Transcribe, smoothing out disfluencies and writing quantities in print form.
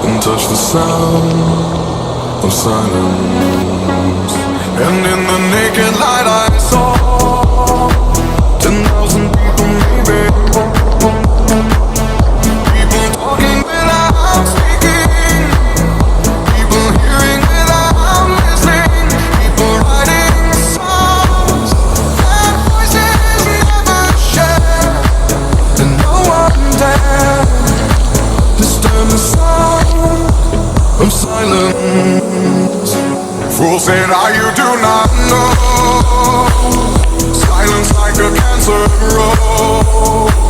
and touch the sound of silence. And in the naked light I saw 10,000 people maybe. People talking without speaking, people hearing without listening, people writing songs that voices never share, and no one dare disturb the sound of silence. Fool said, you do not know. Silence like a cancer grows.